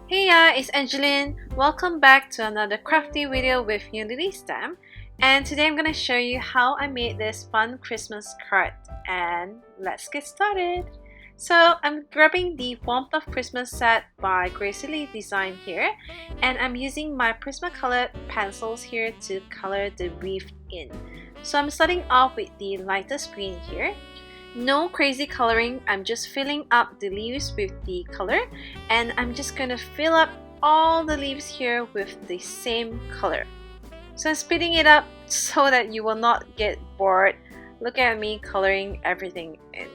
Hey it's Angeline. Welcome back to another crafty video with Unity Stamp. And today I'm going to show you how I made this fun Christmas card. And let's get started. So I'm grabbing the Warmth of Christmas set by Gracily Design here. And I'm using my Prismacolor pencils here to color the wreath in. So I'm starting off with the lightest green here. No crazy coloring, I'm just filling up the leaves with the color, and I'm just gonna fill up all the leaves here with the same color. So I'm speeding it up so that you will not get bored. Look at me coloring everything in.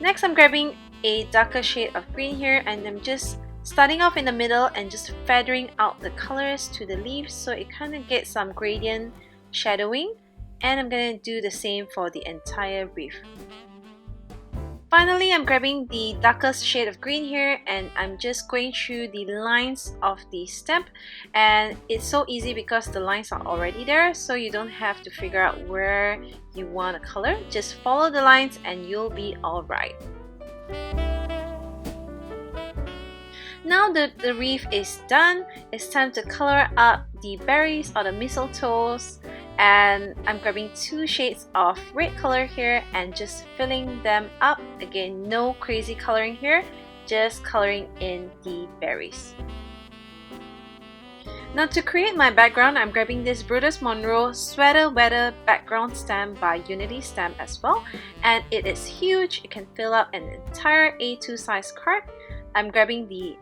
Next, I'm grabbing a darker shade of green here, and I'm just starting off in the middle and just feathering out the colors to the leaves so it kind of gets some gradient shadowing, and I'm gonna do the same for the entire wreath. Finally, I'm grabbing the darkest shade of green here, and I'm just going through the lines of the stamp, and it's so easy because the lines are already there, so you don't have to figure out where you want to color. Just follow the lines and you'll be alright. Now that the wreath is done, it's time to color up the berries or the mistletoes, and I'm grabbing two shades of red color here and just filling them up. Again, no crazy coloring here, just coloring in the berries. Now to create my background, I'm grabbing this Brutus Monroe Sweater Weather background stamp by Unity Stamp as well, and it is huge. It can fill up an entire A2 size card. I'm grabbing the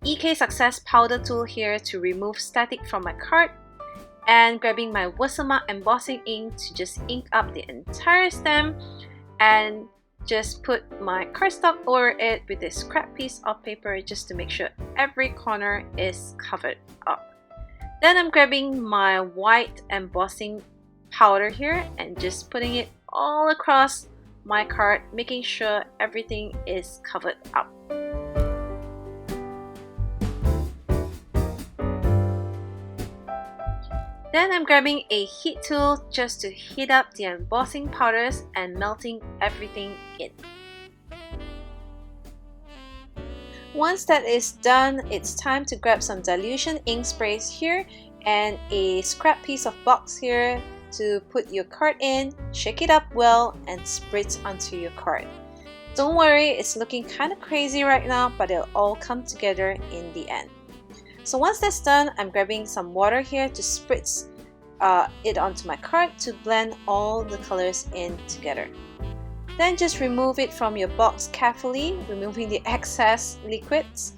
EK Success powder tool here to remove static from my card, and grabbing my Versamark embossing ink to just ink up the entire stamp, and just put my cardstock over it with a scrap piece of paper just to make sure every corner is covered up. Then I'm grabbing my white embossing powder here and just putting it all across my card, making sure everything is covered up. Then I'm grabbing a heat tool just to heat up the embossing powders and melting everything in. Once that is done, it's time to grab some dilution ink sprays here and a scrap piece of box here to put your card in, shake it up well, and spritz onto your card. Don't worry, it's looking kind of crazy right now, but it'll all come together in the end. So once that's done, I'm grabbing some water here to spritz it onto my card to blend all the colors in together. Then just remove it from your box carefully, removing the excess liquids,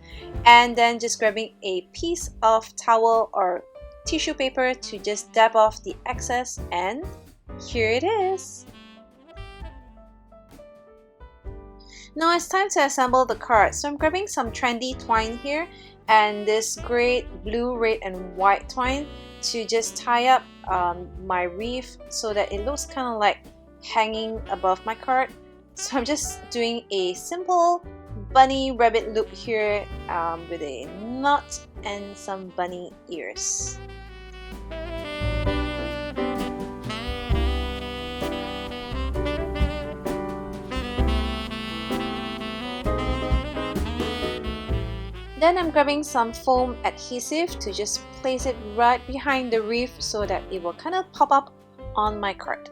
and then just grabbing a piece of towel or tissue paper to just dab off the excess, and here it is. Now it's time to assemble the card. So I'm grabbing some trendy twine here and this great blue, red, and white twine to just tie up my wreath so that it looks kind of like hanging above my card. So I'm just doing a simple bunny rabbit loop here with a knot and some bunny ears. Then I'm grabbing some foam adhesive to just place it right behind the wreath so that it will kind of pop up on my card.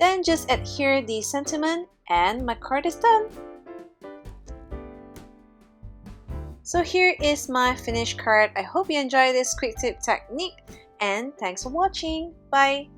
Then just adhere the sentiment and my card is done. So here is my finished card. I hope you enjoy this quick tip technique, and thanks for watching. Bye!